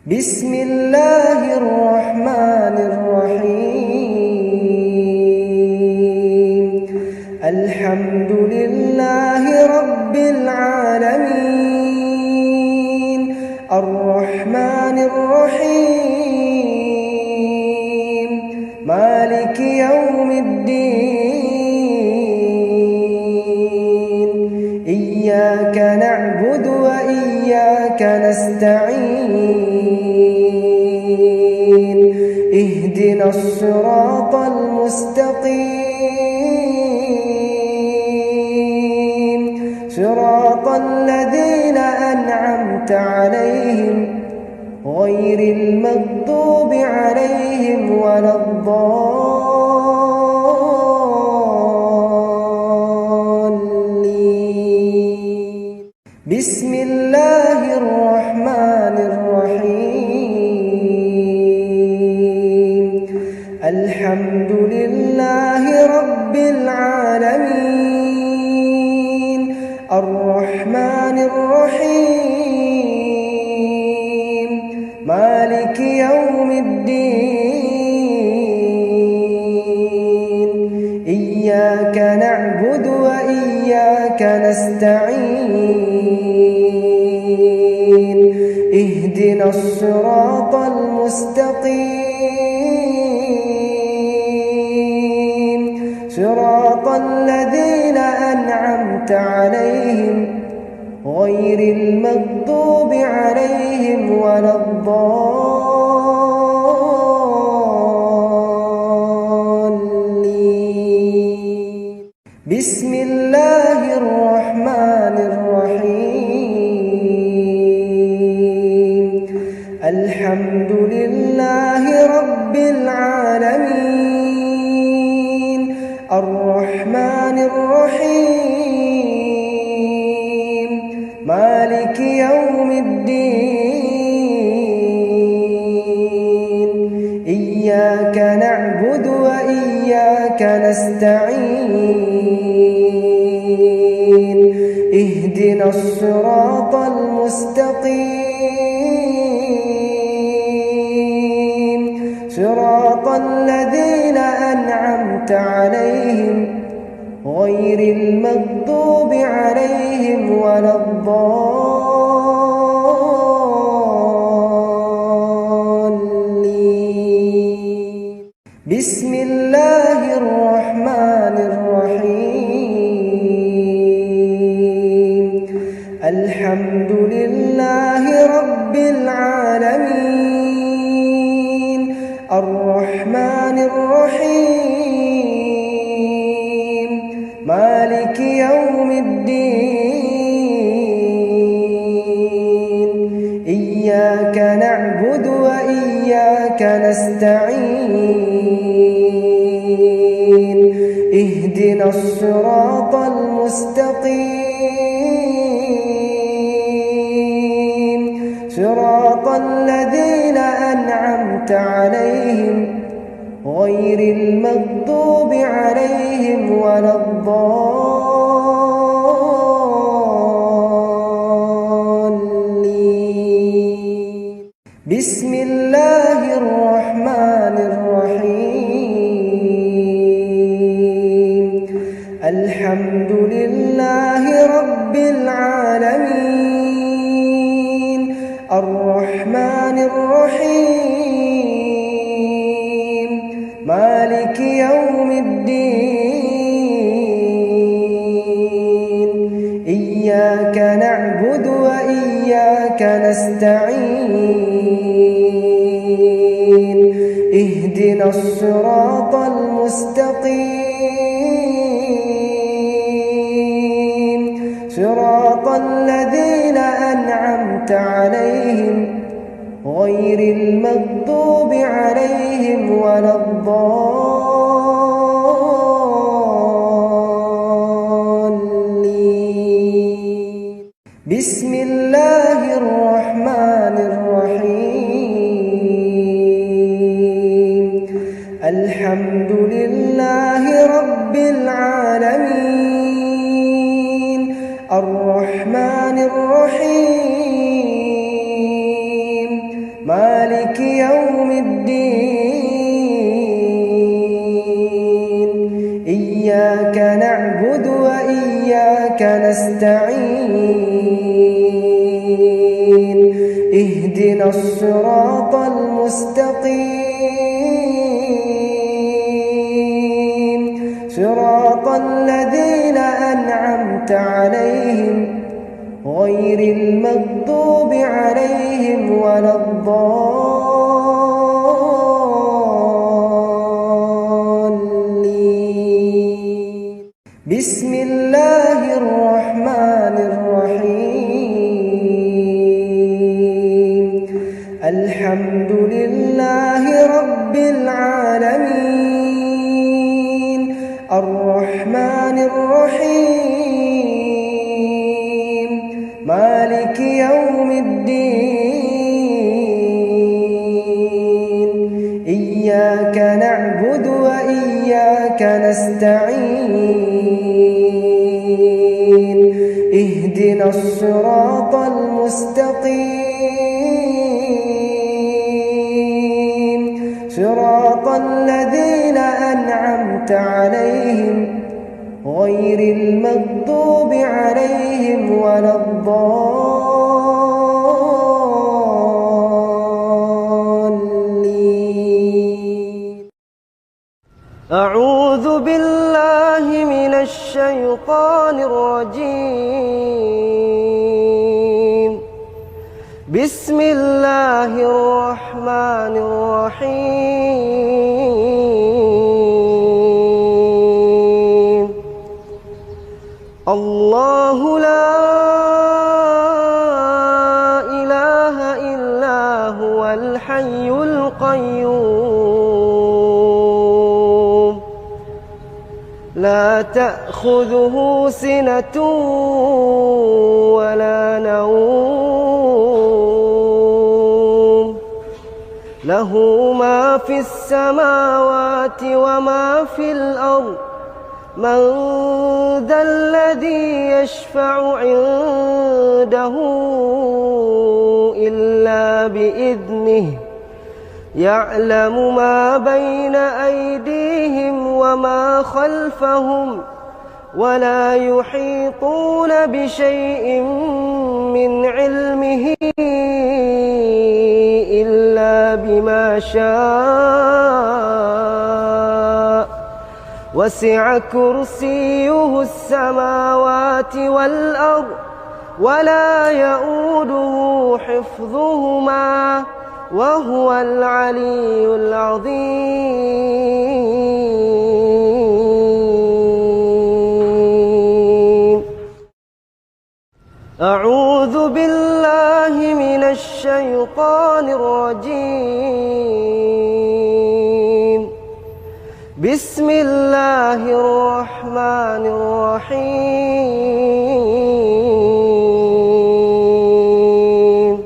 بسم الله الرحمن الرحيم الحمد لله رب العالمين الرحمن الرحيم مالك يوم الدين إياك نعبد وإياك نستعين اهدنا الصراط المستقيم صراط الذين أنعمت عليهم غير المغضوب عليهم ولا الضالين بسم الله الرحمن الرحيم الحمد لله رب العالمين الرحمن الرحيم مالك يوم الدين إياك نعبد وإياك نستعين اهدنا الصراط المستقيم صراط الذين أنعمت عليهم غير المغضوب عليهم ولا الضالين بسم الله الرحمن الرحيم الحمد لله رب العالمين الرحمن الرحيم مالك يوم الدين إياك نعبد وإياك نستعين اهدنا الصراط المستقيم صراط الذين أنعمت عليهم غير المغضوب عليهم ولا الضالين بسم الله الرحمن الرحيم الحمد لله رب العالمين الرحمن الرحيم مالك يوم الدين إياك نعبد وإياك نستعين اهدنا الصراط المستقيم صراط الذين أنعمت عليهم غير المغضوب عليهم ولا الضالين بسم الله الرحمن الرحيم الحمد لله رب العالمين الرحمن الرحيم مالك يوم الدين إياك نعبد وإياك نستعين اهدنا الصراط المستقيم صراط الذين أنعمت عليهم غير المغضوب عليهم ولا الضالين بسم الله الرحمن الرحيم الحمد لله رب العالمين الرحمن الرحيم مالك يوم الدين إياك نعبد وإياك نستعين اهدنا الصراط المستقيم صراط الذين أنعمت عليهم غير المغضوب عليهم ولا الضالين بسم الله الرحمن الرحيم الحمد لله رب العالمين الرحمن الرحيم مالك يوم الدين إياك نعبد وإياك نستعين اهدنا الصراط المستقيم صراط الذين أنعمت عليهم غير المغضوب عليهم ولا الضالين أعوذ بالله من الشيطان الرجيم بسم الله الرحمن الرحيم الله لا إله إلا هو الحي القيوم لا تأخذه سنة ولا نوم له ما في السماوات وما في الأرض من ذا الذي يشفع عنده إلا بإذنه يعلم ما بين أيديهم وما خلفهم ولا يحيطون بشيء من علمه إلا بما شاء وسع كرسيه السماوات والأرض ولا يؤوده حفظهما وهو العلي العظيم أعوذ بالله من الشيطان الرجيم بسم الله الرحمن الرحيم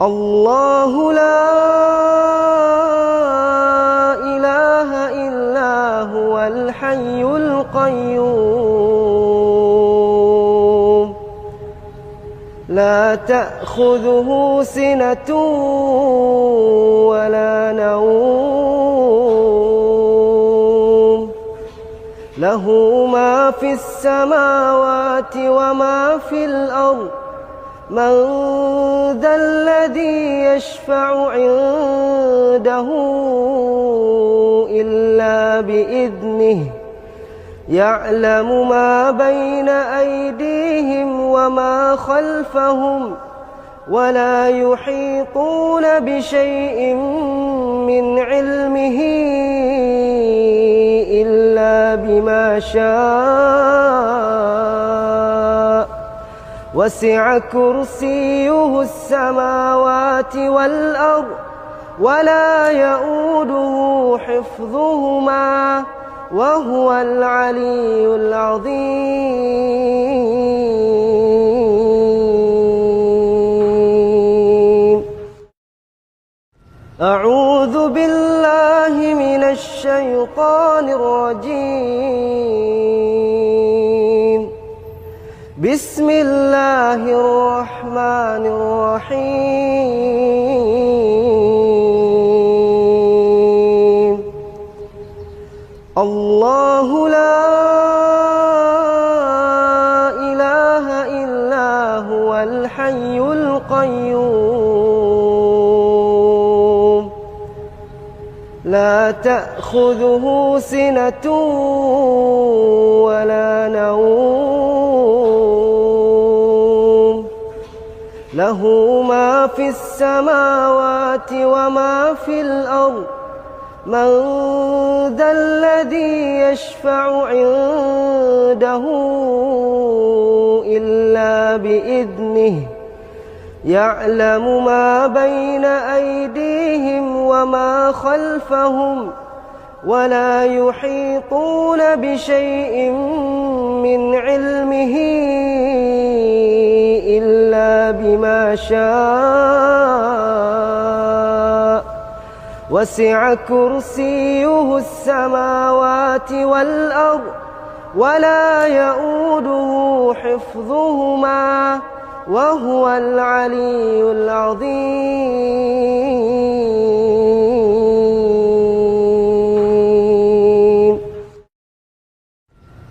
الله لا إله إلا هو الحي القيوم لا تأخذه سنة ولا نوم له ما في السماوات وما في الأرض من ذا الذي يشفع عنده إلا بإذنه يعلم ما بين أيديهم وما خلفهم ولا يحيطون بشيء من علمه إلا بما شاء وسع كرسيه السماوات والأرض ولا يؤوده حفظهما وهو العلي العظيم أعوذ بالله من الشيطان الرجيم بسم الله الرحمن الرحيم القيوم لا تأخذه سنة ولا نوم له ما في السماوات وما في الأرض من ذا الذي يشفع عنده إلا بإذنه يعلم ما بين أيديهم وما خلفهم ولا يحيطون بشيء من علمه إلا بما شاء وسع كرسيه السماوات والأرض ولا يؤوده حفظهما وهو العلي العظيم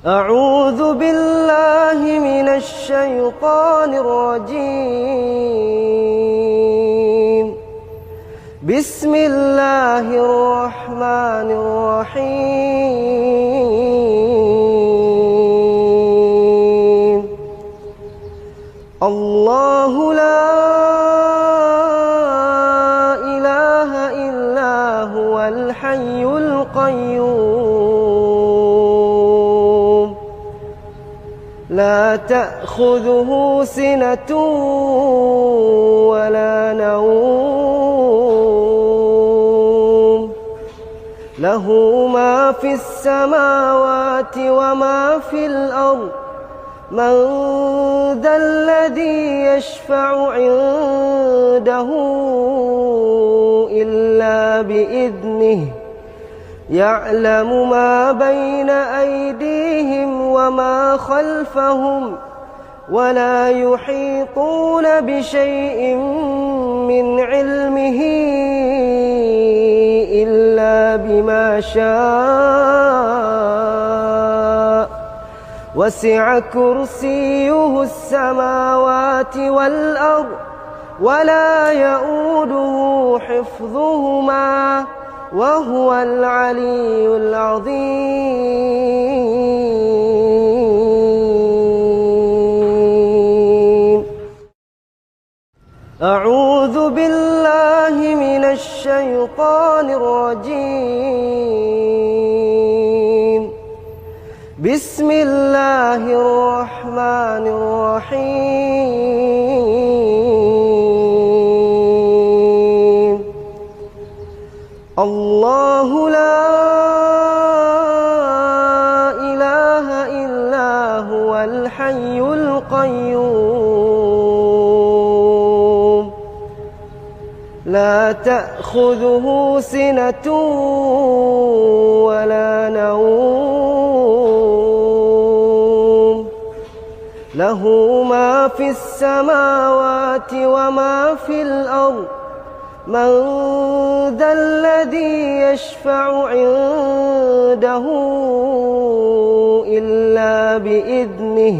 أعوذ بالله من الشيطان الرجيم بسم الله الرحمن الرحيم الله لا إله إلا هو الحي القيوم لا تأخذه سنة ولا نوم له ما في السماوات وما في الأرض من ذا الذي يشفع عنده إلا بإذنه يعلم ما بين أيديهم وما خلفهم ولا يحيطون بشيء من علمه إلا بما شاء وسع كرسيه السماوات والأرض ولا يؤوده حفظهما وهو العلي العظيم أعوذ بالله من الشيطان الرجيم بسم الله الرحمن الرحيم الله لا إله إلا هو الحي القيوم لا تأخذه سنة ولا نوم له ما في السماوات وما في الأرض من ذا الذي يشفع عنده إلا بإذنه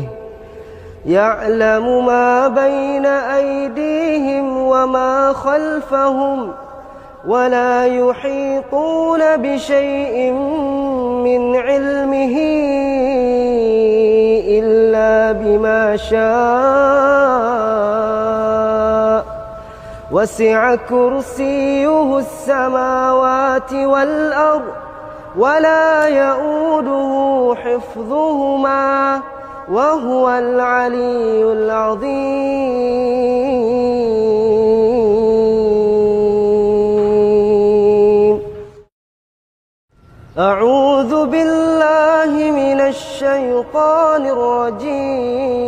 يعلم ما بين أيديهم وما خلفهم ولا يحيطون بشيء من علمه إلا بما شاء وسع كرسيه السماوات والأرض ولا يؤوده حفظهما وهو العلي العظيم أعوذ بالله من الشيطان الرجيم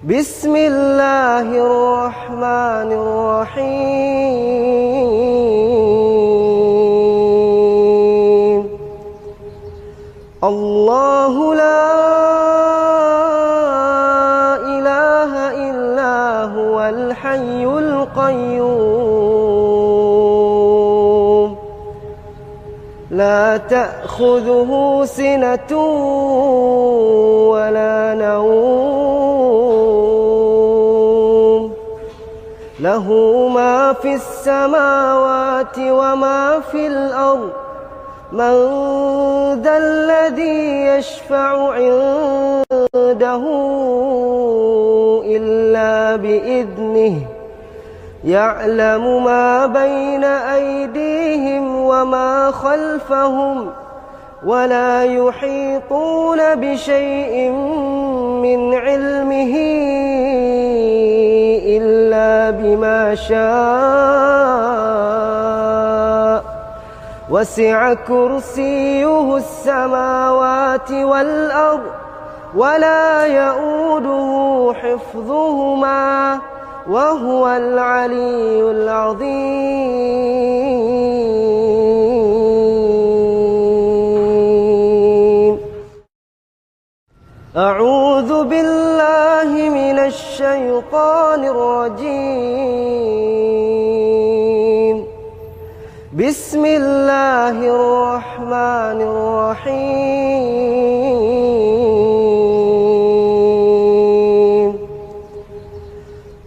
بسم الله الرحمن الرحيم الله لا إله إلا هو الحي القيوم لا تأخذه سنة ولا نوم له ما في السماوات وما في الأرض من ذا الذي يشفع عنده إلا بإذنه يعلم ما بين أيديهم وما خلفهم ولا يحيطون بشيء من علمه إلا بما شاء وسع كرسيه السماوات والأرض ولا يؤوده حفظهما وهو العلي العظيم. أعوذ بالله من الشيطان الرجيم. بسم الله الرحمن الرحيم.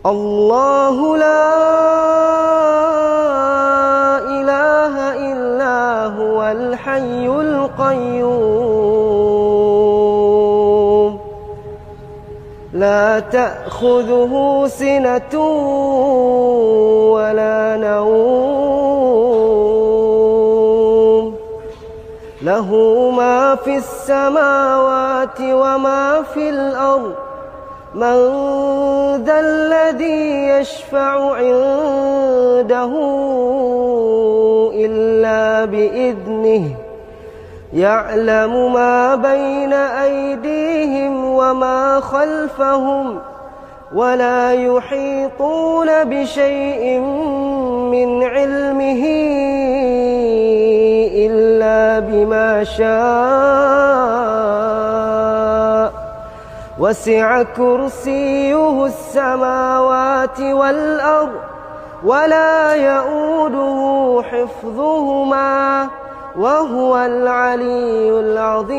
الله لا إله إلا هو الحي القيوم لا تأخذه سنة ولا نوم له ما في السماوات وما في الأرض من ذا الذي يشفع عنده إلا بإذنه يعلم ما بين أيديهم وما خلفهم ولا يحيطون بشيء من علمه إلا بما شاء وسع كرسيه السماوات والأرض ولا يؤوده حفظهما وهو العلي العظيم.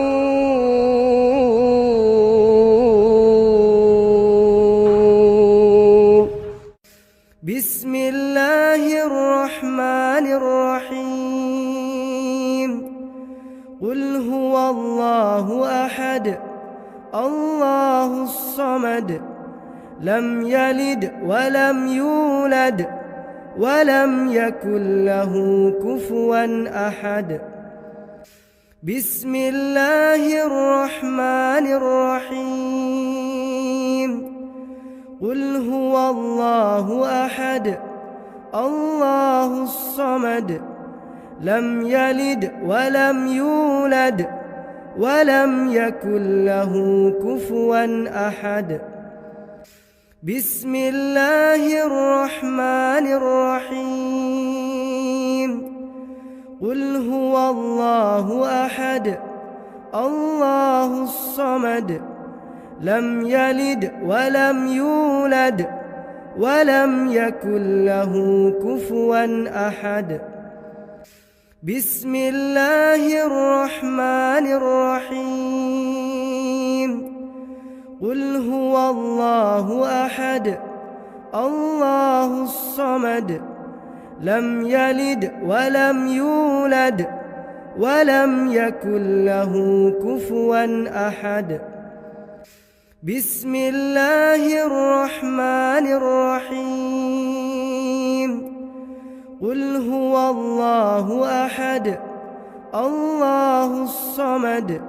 بسم الله الرحمن الرحيم. قل هو الله أحد الله الصمد لم يلد ولم يولد ولم يكن له كفوا أحد. بسم الله الرحمن الرحيم. قل هو الله أحد الله الصمد لم يلد ولم يولد ولم يكن له كفوا أحد. بسم الله الرحمن الرحيم. قل هو الله أحد الله الصمد لم يلد ولم يولد ولم يكن له كفوا أحد. بسم الله الرحمن الرحيم. قل هو الله أحد الله الصمد لم يلد ولم يولد ولم يكن له كفوا أحد. بسم الله الرحمن الرحيم. قل هو الله أحد الله الصمد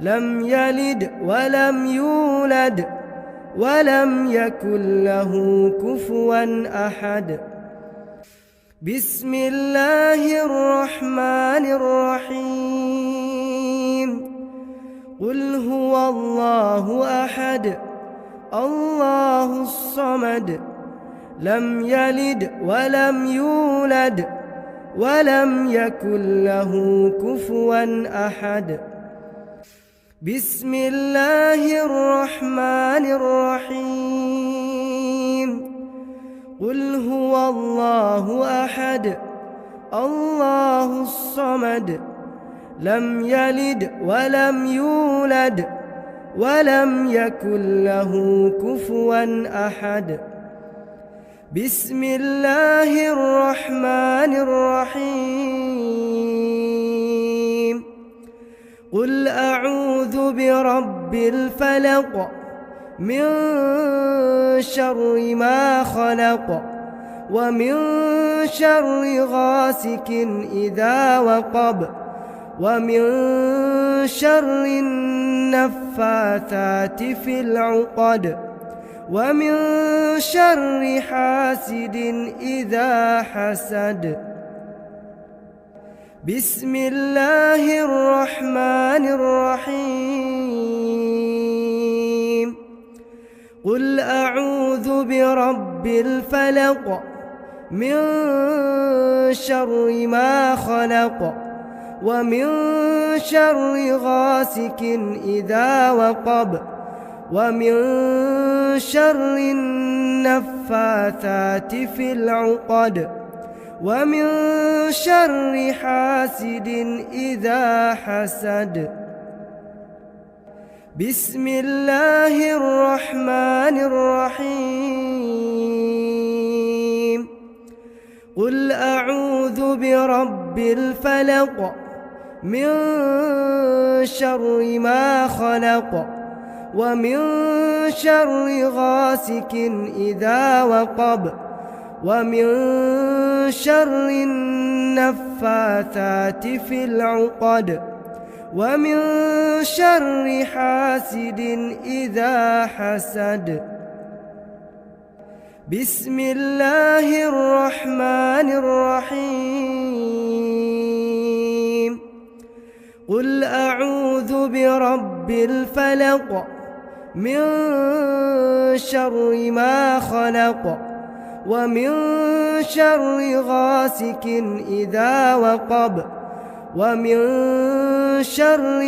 لم يلد ولم يولد ولم يكن له كفوا أحد. بسم الله الرحمن الرحيم. قل هو الله أحد الله الصمد لم يلد ولم يولد ولم يكن له كفوا أحد. بسم الله الرحمن الرحيم. قل هو الله أحد الله الصمد لم يلد ولم يولد ولم يكن له كفوا أحد. بسم الله الرحمن الرحيم قل أعوذ برب الفلق من شر ما خلق ومن شر غاسق إذا وقب ومن شر النفاثات في العقد ومن شر حاسد إذا حسد بسم الله الرحمن الرحيم قل أعوذ برب الفلق من شر ما خلق ومن شر غاسق إذا وقب ومن شر النفاثات في العقد ومن شر حاسد إذا حسد بسم الله الرحمن الرحيم قل أعوذ برب الفلق من شر ما خلق ومن شر غاسق إذا وقب ومن شر النفاثات في العقد ومن شر حاسد إذا حسد بسم الله الرحمن الرحيم قل أعوذ برب الفلق من شر ما خلق ومن شر غاسق إذا وقب ومن شر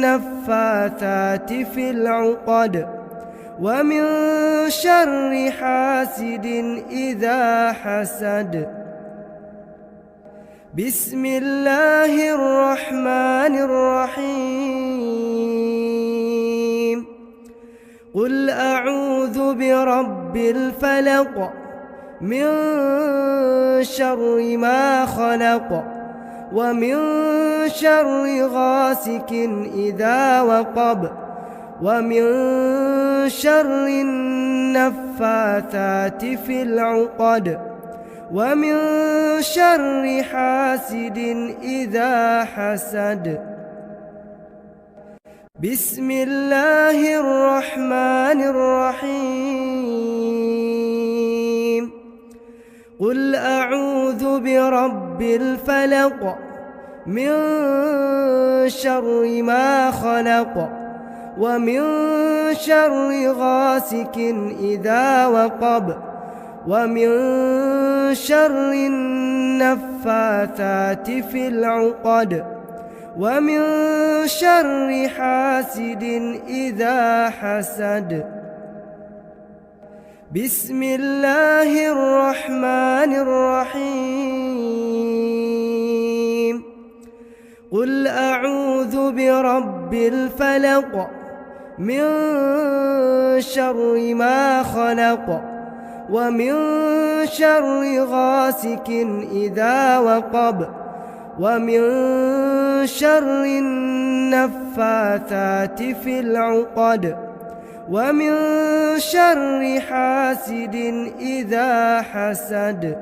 النفاثات في العقد ومن شر حاسد إذا حسد بسم الله الرحمن الرحيم قل أعوذ برب الفلق من شر ما خلق ومن شر غاسق إذا وقب ومن شر النفاثات في العقد ومن شر حاسد إذا حسد بسم الله الرحمن الرحيم قل أعوذ برب الفلق من شر ما خلق ومن شر غاسق إذا وقب ومن شر النفاثات في العقد ومن شر حاسد إذا حسد بسم الله الرحمن الرحيم قل أعوذ برب الفلق من شر ما خلق ومن شر غاسق إذا وقب ومن شر النفاثات في العقد ومن شر حاسد إذا حسد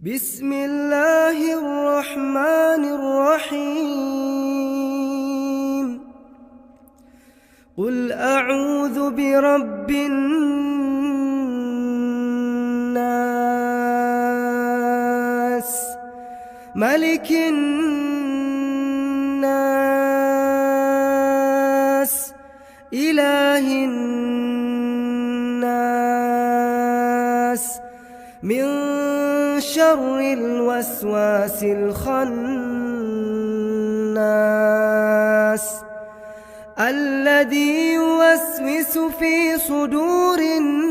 بسم الله الرحمن الرحيم قل أعوذ برب الناس ملك الناس إله الناس من شر الوسواس الخناس الذي يوسوس في صدور الناس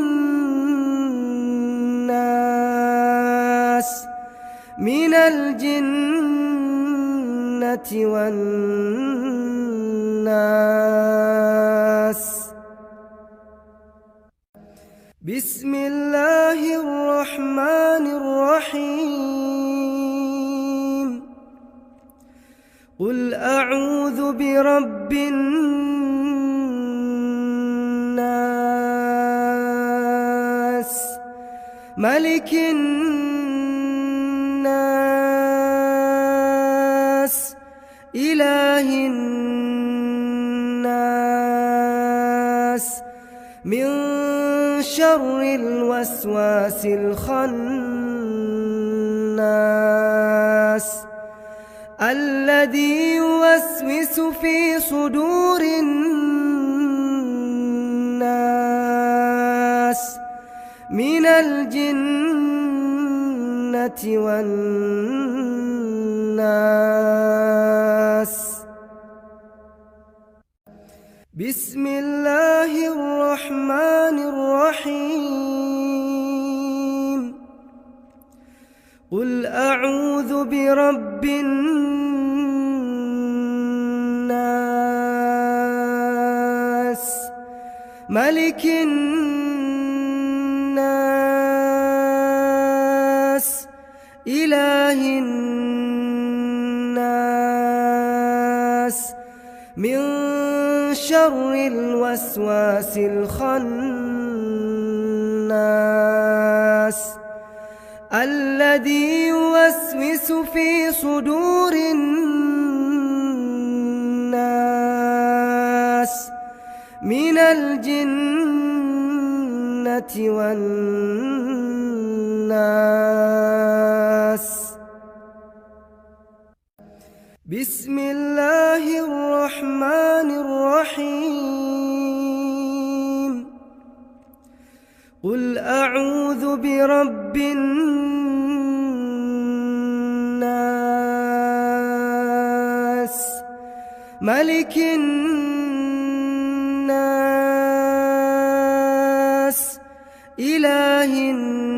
من الجنة والناس بسم الله الرحمن الرحيم قل أعوذ برب الناس ملك الناس إله الناس من شر الوسواس الخناس الذي يوسوس في صدور الناس من الجنة والناس بسم الله الرحمن الرحيم قل أعوذ برب الناس ملك الناس إله الناس من شر الوسواس الخناس الذي يوسوس في صدور الناس من الجنة والناس بسم الله الرحمن الرحيم قل أعوذ برب الناس ملك الناس إله الناس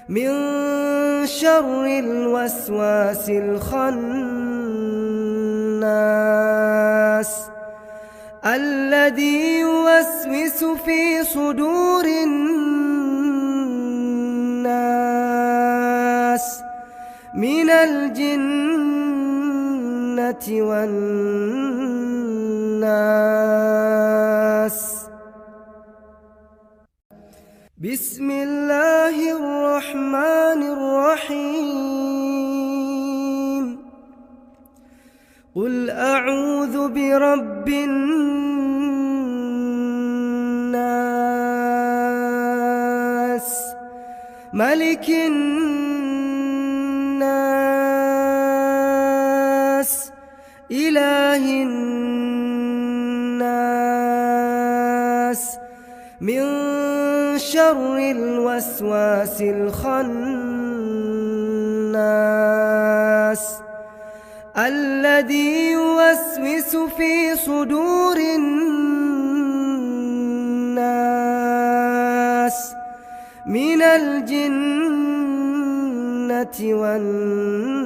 من شر الوسواس الخناس الذي يوسوس في صدور الناس من الجنة والناس بسم الله الرحمن الرحيم قل أعوذ برب الناس ملك الناس إله الناس من شر الوسواس الخناس الذي يوسوس في صدور الناس من الجنة والناس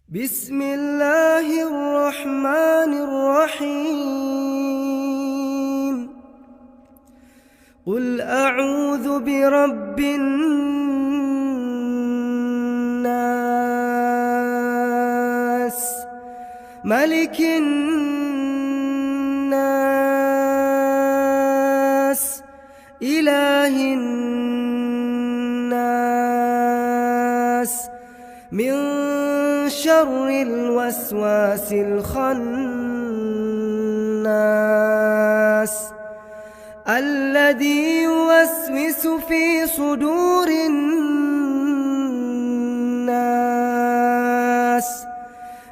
بسم الله الرحمن الرحيم قل أعوذ برب الناس ملك الناس إله الناس من شر الوسواس الخناس الذي يوسوس في صدور الناس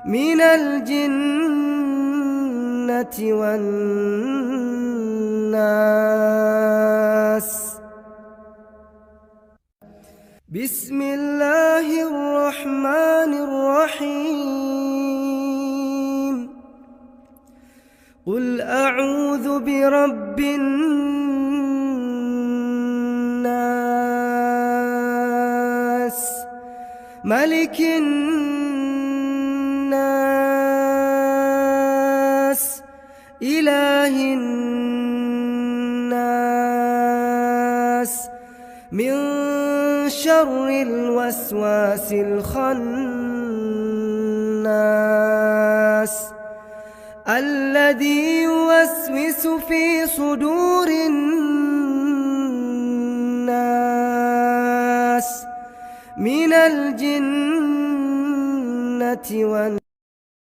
من الجنة والناس بسم الله الرحمن الرحيم قل أعوذ برب الناس ملك الناس إله الناس من شر الوسواس الخناس الذي يوسوس في صدور الناس من الجنة والناس.